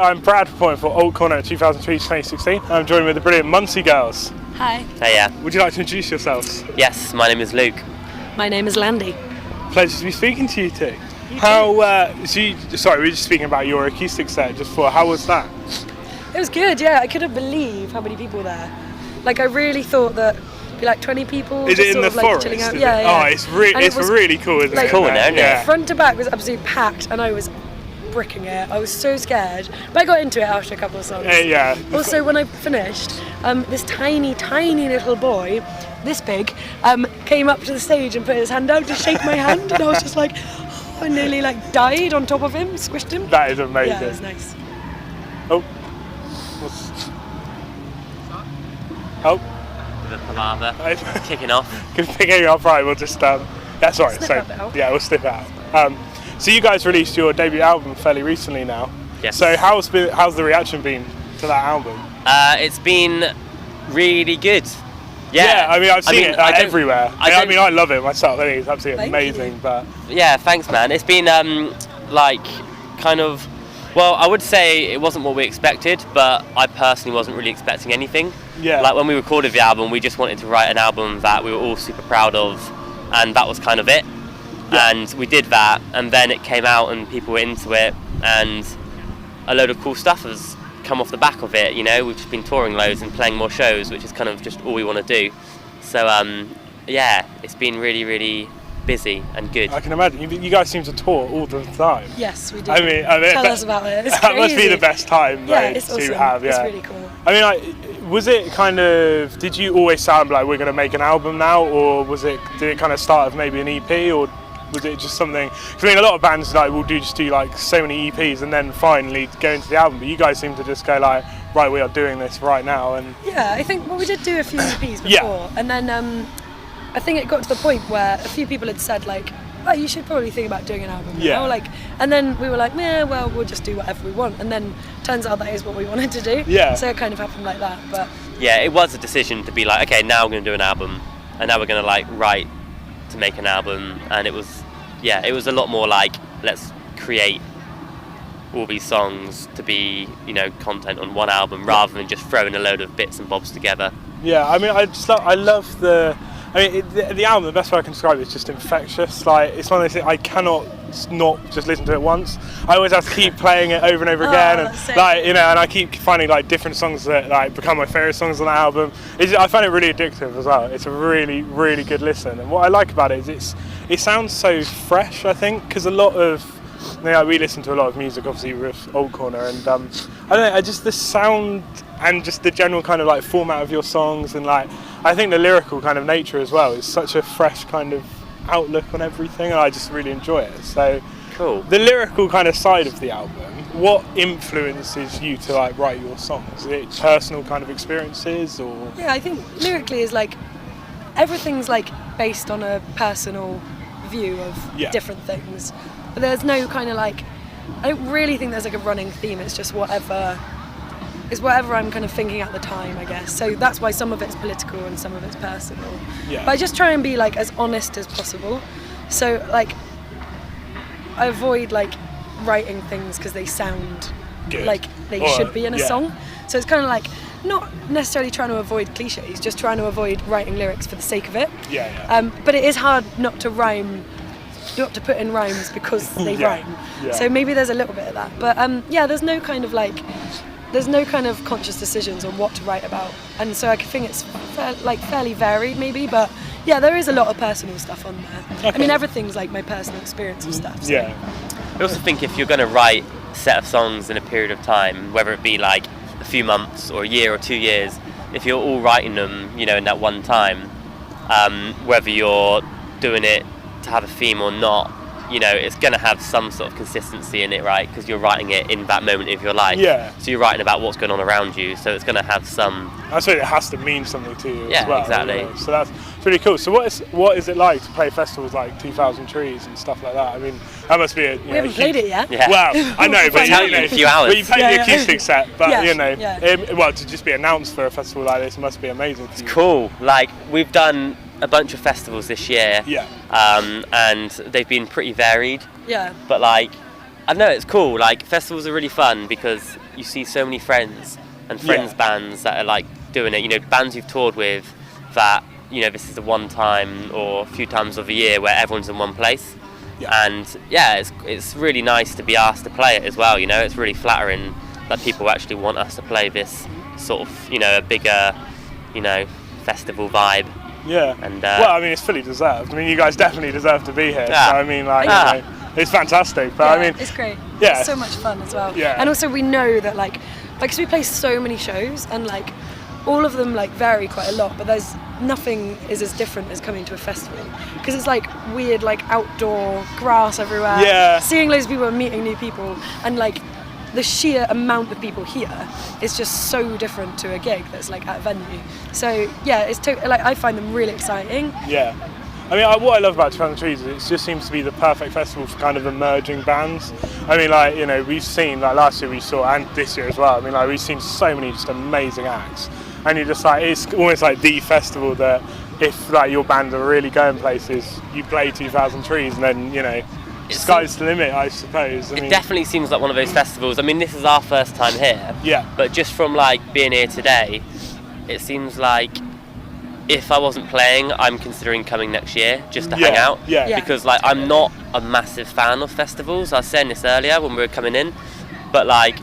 I'm Brad, performing for Old Corner 2003-2016. I'm joined with the brilliant Muncie Girls. Hi. Hey, yeah. Would you like to introduce yourselves? Yes, my name is Luke. My name is Landy. Pleasure to be speaking to you two. You Sorry, we were just speaking about your acoustic set just before. How was that? It was good, yeah. I couldn't believe how many people were there. Like, I really thought that it'd be like 20 people. Is just it in sort the of, like, forest? chilling out. Yeah. Oh, it's really cool, isn't like, it? Cool, isn't it? Yeah. Front to back was absolutely packed, and I was bricking it. I was so scared, but I got into it after a couple of songs. Yeah. Also, when I finished, this tiny little boy, this big, came up to the stage and put his hand out to shake my hand, and I was just like, oh, I nearly like died on top of him, squished him. That is amazing. Yeah, it was nice. Oh. The palaver kicking off. Picking up, right, we'll just, that's all right. Snip So, that bit out. yeah, we'll snip it out. So you guys released your debut album fairly recently now. Yes. So how's the reaction been to that album? It's been really good. Yeah, I mean, I've seen it everywhere. I love it myself. I think it's absolutely amazing. But yeah, thanks, man. It's been well, I would say it wasn't what we expected, but I personally wasn't really expecting anything. Yeah. Like when we recorded the album, we just wanted to write an album that we were all super proud of, and that was kind of it. Yeah. And we did that, and then it came out, and people were into it, and a load of cool stuff has come off the back of it. You know, we've just been touring loads and playing more shows, which is kind of just all we want to do. So yeah, it's been really, really busy and good. I can imagine. You guys seem to tour all the time. Yes, we do. I mean, tell us about it. It's that must be crazy. the best time it's to awesome. have. Yeah, it's really cool. I mean, like, was it kind of? Did you always sound like we're going to make an album now, or did it kind of start with maybe an EP, or was it just something? 'Cause I mean, a lot of bands like will just do like so many EPs and then finally go into the album. But you guys seem to just go like, right, we are doing this right now. And yeah, I think we did do a few EPs before, and then I think it got to the point where a few people had said like, oh, you should probably think about doing an album now. Yeah. Like, and then we were like, yeah, well, we'll just do whatever we want. And then turns out that is what we wanted to do. Yeah. So it kind of happened like that. But yeah, it was a decision to be like, okay, now we're going to do an album, and now we're going to like write to make an album, and it was a lot more like, let's create all these songs to be, you know, content on one album rather than just throwing a load of bits and bobs together. Yeah, I mean, I love the. I mean, the album, the best way I can describe it is just infectious. Like, it's one of those things I cannot not just listen to it once. I always have to keep playing it over and over again, and like, you know, and I keep finding like different songs that like become my favourite songs on the album. I find it really addictive as well. It's a really, really good listen, and what I like about it is it sounds so fresh. I think because a lot of we listen to a lot of music, obviously with Old Corner, and I don't know, just the sound and just the general kind of like format of your songs, and like I think the lyrical kind of nature as well is such a fresh kind of outlook on everything, and I just really enjoy it. So cool. The lyrical kind of side of the album, what influences you to like write your songs? Is it personal kind of experiences, or? Yeah, I think lyrically is like everything's like based on a personal view of different things, but there's no kind of like, I don't really think there's like a running theme. It's just whatever I'm kind of thinking at the time, I guess. So that's why some of it's political and some of it's personal. Yeah. But I just try and be like as honest as possible. So like I avoid like writing things because they sound good, like they should be in a song. So it's kind of like not necessarily trying to avoid cliches, just trying to avoid writing lyrics for the sake of it. But it is hard not to put in rhymes because they rhyme. Yeah. So maybe there's a little bit of that. But there's no kind of conscious decisions on what to write about, and so I think it's fairly varied maybe, but yeah, there is a lot of personal stuff on there. Okay. I mean, everything's like my personal experience of stuff. So. Yeah. I also think if you're going to write a set of songs in a period of time, whether it be like a few months or a year or 2 years, if you're all writing them, you know, in that one time, whether you're doing it to have a theme or not, you know, it's going to have some sort of consistency in it, right? Because you're writing it in that moment of your life. Yeah. So you're writing about what's going on around you, so it's going to have some... I suppose it has to mean something to you as well. Yeah, exactly. You know? So that's pretty cool. So what is it like to play festivals like 2000 Trees and stuff like that? I mean, that must be we haven't played it yet. Yeah. Well, I know, but you know, in a few hours. But you played the acoustic set, but you know, yeah. To just be announced for a festival like this must be amazing for you. It's cool. Like, we've done a bunch of festivals this year, and they've been pretty varied. Yeah. But like, I know it's cool. Like festivals are really fun because you see so many friends and friends bands that are like doing it. You know, bands you've toured with that, you know, this is the one time or a few times of the year where everyone's in one place. And it's really nice to be asked to play it as well. You know, it's really flattering that people actually want us to play this sort of, you know, a bigger, you know, festival vibe. Yeah. And well, I mean, it's fully deserved. I mean, you guys definitely deserve to be here. Yeah. So, I mean, like, you know, it's fantastic. But I mean, it's great. Yeah. It's so much fun as well. Yeah. And also we know that like, because we play so many shows and like, all of them like vary quite a lot, but there's nothing is as different as coming to a festival because it's like weird, like outdoor grass everywhere. Yeah. Seeing loads of people and meeting new people, and like the sheer amount of people here is just so different to a gig that's like at a venue. So yeah, it's like I find them really exciting. Yeah. I mean, what I love about 2000 Trees is it just seems to be the perfect festival for kind of emerging bands. I mean, like, you know, we've seen, like last year we saw, and this year as well, I mean, like, we've seen so many just amazing acts. And you're just like, it's almost like the festival that if like your band are really going places, you play 2000 Trees and then, you know, sky's the limit, I suppose. It definitely seems like one of those festivals. I mean, this is our first time here. Yeah. But just from like being here today, it seems like if I wasn't playing, I'm considering coming next year just to hang out. Yeah. Because like I'm not a massive fan of festivals. I was saying this earlier when we were coming in, but like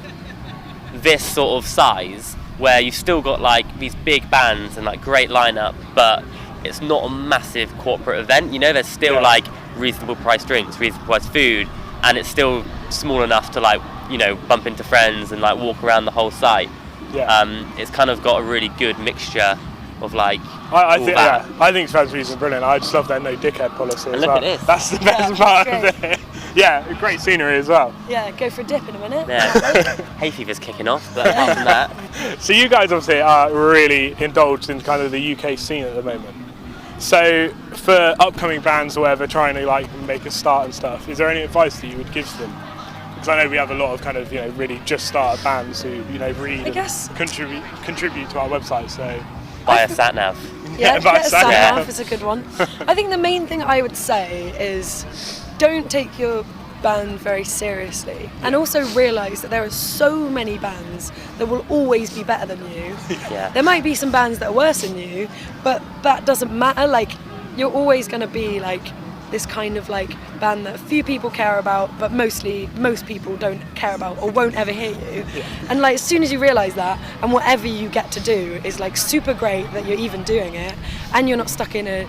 this sort of size where you've still got like these big bands and like great lineup, but it's not a massive corporate event. You know, there's still like reasonable price drinks, reasonable price food, and it's still small enough to like, you know, bump into friends and like walk around the whole site. It's kind of got a really good mixture of like I think Spurs is brilliant. I just love their no dickhead policy as well. Look at this. That's the best part of it. Yeah, great scenery as well. Yeah, go for a dip in a minute. Yeah. Hay fever's kicking off, but apart from that. So you guys obviously are really indulged in kind of the UK scene at the moment. So for upcoming bands or whatever trying to like make a start and stuff, is there any advice that you would give to them? Because I know we have a lot of kind of, you know, really just started bands who, you know, read and contribute to our website. So buy a sat nav. Yeah, get a sat nav is a good one. I think the main thing I would say is don't take your band very seriously, and also realise that there are so many bands that will always be better than you. There might be some bands that are worse than you, but that doesn't matter. Like, you're always going to be like this kind of like band that a few people care about, but most people don't care about or won't ever hear you. And like as soon as you realise that, and whatever you get to do is like super great that you're even doing it, and you're not stuck in a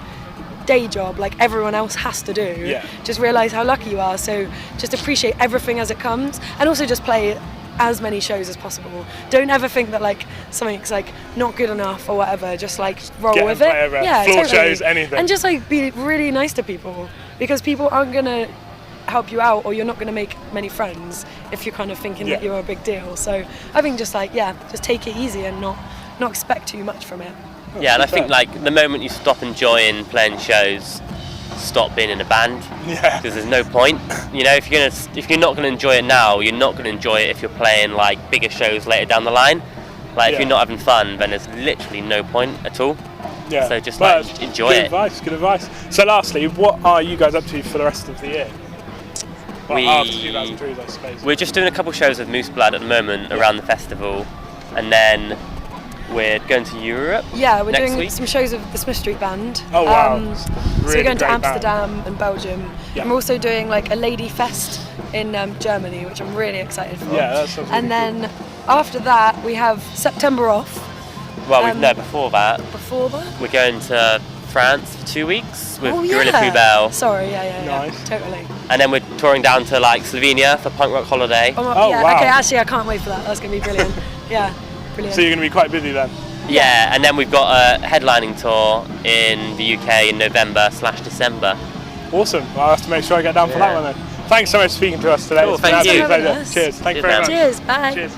day job like everyone else has to do, just realise how lucky you are. So just appreciate everything as it comes, and also just play as many shows as possible. Don't ever think that like something's like not good enough or whatever. Just like roll with it. Yeah, floor shows, anything. And just like be really nice to people, because people aren't gonna help you out, or you're not gonna make many friends if you're kind of thinking that you're a big deal. So I think just like just take it easy and not expect too much from it. Yeah, and I think like the moment you stop enjoying playing shows, stop being in a band. Because there's no point. You know, if you're not going to enjoy it now, you're not going to enjoy it if you're playing like bigger shows later down the line. Like if you're not having fun, then there's literally no point at all. So just like enjoy it. Good advice. So lastly, what are you guys up to for the rest of the year? Well, after 2000 Trees, I suppose. We're just doing a couple shows with Moose Blood at the moment around the festival, and then we're going to Europe. Yeah, we're doing week. Some shows with the Smith Street Band. Oh wow! Really so we're going to Amsterdam and Belgium. And we're also doing like a lady fest in Germany, which I'm really excited for. Yeah, that sounds really then after that, we have September off. Well, before that. Before that? We're going to France for 2 weeks with Gorilla yeah. Poubelle. Sorry, Nice. Totally. And then we're touring down to like Slovenia for Punk Rock Holiday. Wow. Okay, actually I can't wait for that. That's going to be brilliant. Brilliant. So you're going to be quite busy then? Yeah, and then we've got a headlining tour in the UK in November/December. Awesome. Well, I'll have to make sure I get down for that one then. Thanks so much for speaking to us today. Cool, it's been thank you. Pleasure. Cheers. Thank you very much. Cheers. Bye. Cheers.